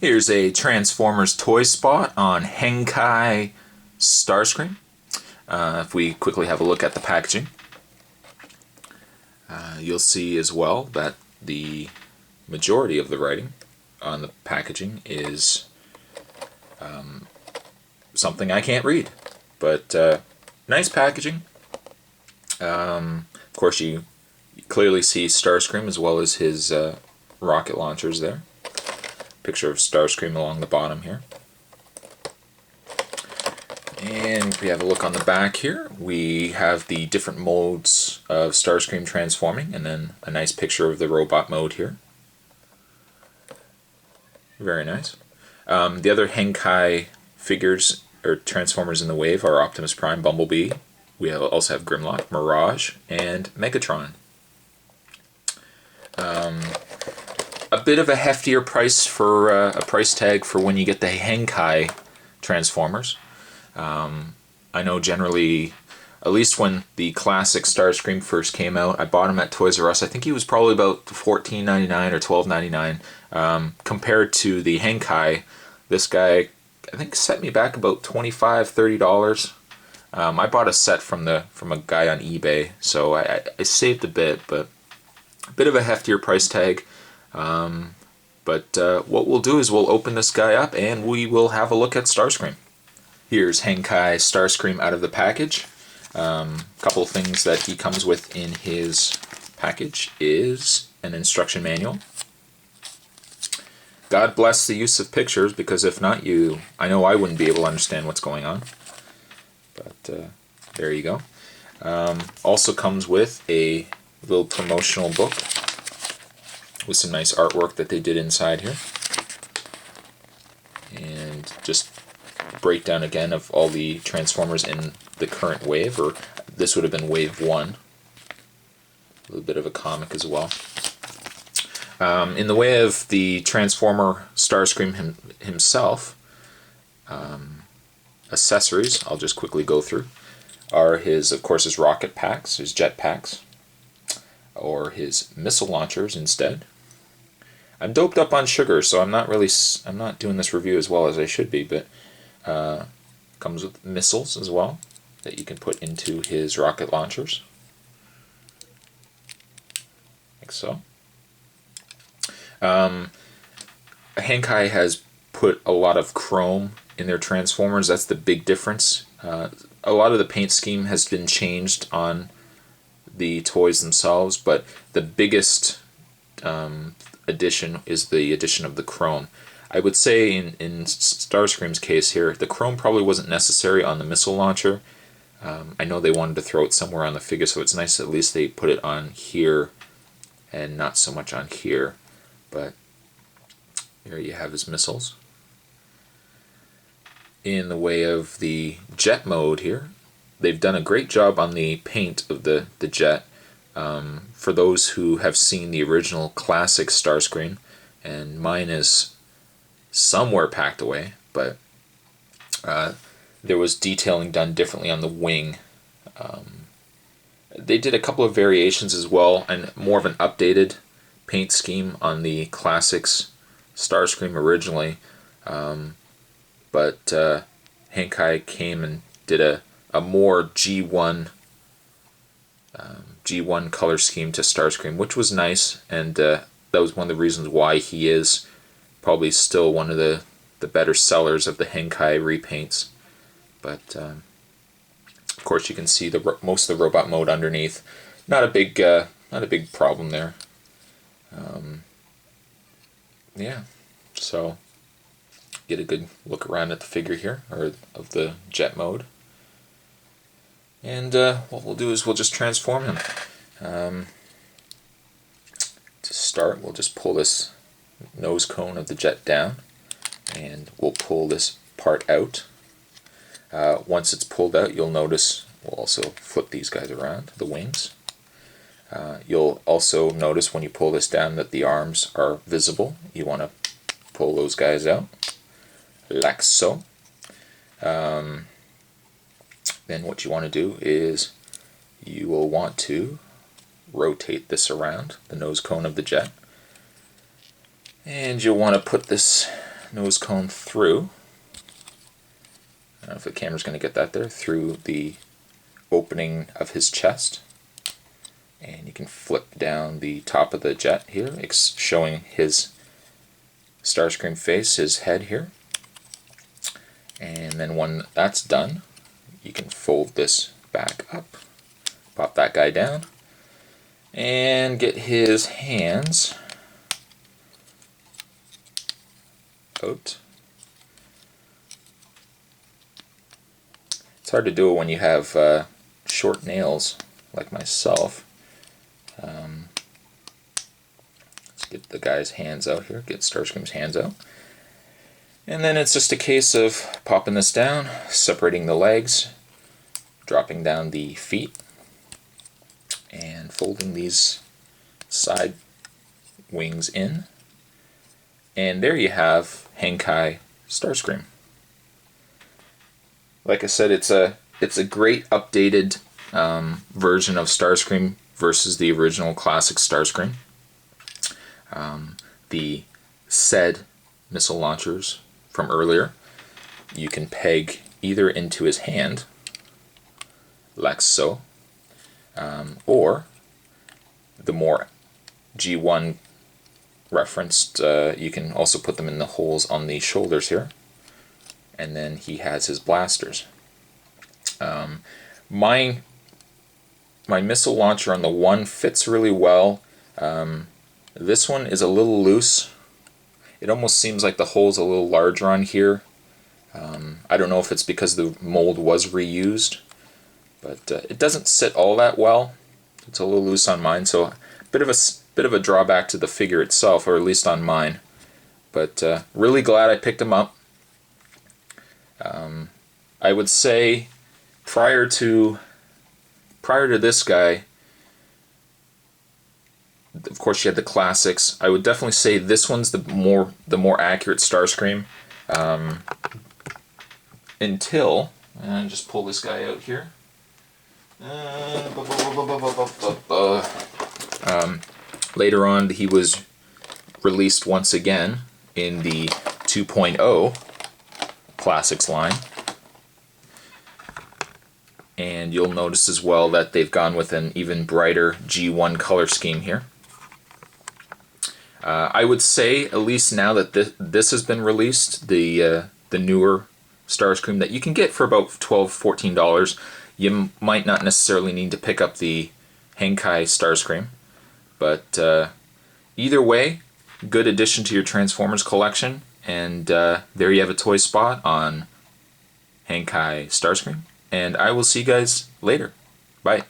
Here's a Transformers toy spot on Henkei Starscream. If we quickly have a look at the packaging, you'll see as well that the majority of the writing on the packaging is something I can't read, but nice packaging. Of course, you clearly see Starscream as well as his rocket launchers there. Picture of Starscream along the bottom here. And if we have a look on the back here, we have the different modes of Starscream transforming, and then a nice picture of the robot mode here. Very nice. The other Henkei figures or Transformers in the wave are Optimus Prime, Bumblebee. We also have Grimlock, Mirage, and Megatron. A bit of a heftier price for a price tag for when you get the Henkei Transformers. I know generally, at least when the classic Starscream first came out, I bought him at Toys R Us. I think he was probably about $14.99 or $12.99. Compared to the Henkei, this guy I think set me back about $25, $30. I bought a set from a guy on eBay, so I saved a bit, but a bit of a heftier price tag. But what we'll do is we'll open this guy up and we will have a look at Starscream. Here's Henkei Starscream out of the package. Couple of things that he comes with in his package is an instruction manual. God bless the use of pictures, because if not, I know I wouldn't be able to understand what's going on. But there you go. Also comes with a little promotional book with some nice artwork that they did inside here. And just breakdown again of all the Transformers in the current wave, or this would have been wave 1. A little bit of a comic as well. In the way of the Transformer Starscream himself, accessories, I'll just quickly go through, are of course, his rocket packs, his jet packs, or his missile launchers instead. I'm doped up on sugar, so I'm not doing this review as well as I should be, but comes with missiles as well that you can put into his rocket launchers, like so. Henkei has put a lot of chrome in their Transformers. That's the big difference. A lot of the paint scheme has been changed on the toys themselves, but the biggest addition is the addition of the chrome. I would say in Starscream's case here, the chrome probably wasn't necessary on the missile launcher. I know they wanted to throw it somewhere on the figure, so it's nice at least they put it on here and not so much on here. But here you have his missiles. In the way of the jet mode here, they've done a great job on the paint of the jet. For those who have seen the original classic Starscream, and mine is somewhere packed away, but there was detailing done differently on the wing. They did a couple of variations as well, and more of an updated paint scheme on the classics Starscream originally, but Henkei came and did a more G1 color scheme to Starscream, which was nice, and that was one of the reasons why he is probably still one of the better sellers of the Henkei repaints. But of course, you can see most of the robot mode underneath. Not a big problem there. Yeah, so get a good look around at the figure here, or of the jet mode. And what we'll do is we'll just transform him. To start, we'll just pull this nose cone of the jet down, and we'll pull this part out. Once it's pulled out, you'll notice we'll also flip these guys around, the wings. You'll also notice when you pull this down that the arms are visible. You want to pull those guys out, like so. Then what you want to do is you will want to rotate this around, the nose cone of the jet. And you'll want to put this nose cone through. I don't know if the camera's going to get that there, through the opening of his chest. And you can flip down the top of the jet here, showing his Starscream face, his head here. And then when that's done, you can fold this back up, pop that guy down, and get his hands out. It's hard to do it when you have short nails like myself. Let's get the guy's hands out here, get Starscream's hands out. And then it's just a case of popping this down, separating the legs, dropping down the feet, and folding these side wings in. And there you have Henkei Starscream. Like I said, it's a great updated version of Starscream versus the original classic Starscream. The said missile launchers from earlier, you can peg either into his hand, like so, or the more G1 referenced, you can also put them in the holes on the shoulders here, and then he has his blasters. My missile launcher on the one fits really well. This one is a little loose. It almost seems like the hole's a little larger on here. I don't know if it's because the mold was reused, but it doesn't sit all that well. It's a little loose on mine, so a bit of a drawback to the figure itself, or at least on mine. But really glad I picked them up. I would say prior to this guy, of course you had the classics. I would definitely say this one's the more accurate Starscream. Until, and just pull this guy out here. Later on, he was released once again in the 2.0 Classics line. And you'll notice as well that they've gone with an even brighter G1 color scheme here. I would say, at least now that this has been released, the newer Starscream that you can get for about $12, $14, you might not necessarily need to pick up the Henkei Starscream. But either way, good addition to your Transformers collection. And there you have a toy spot on Henkei Starscream. And I will see you guys later. Bye.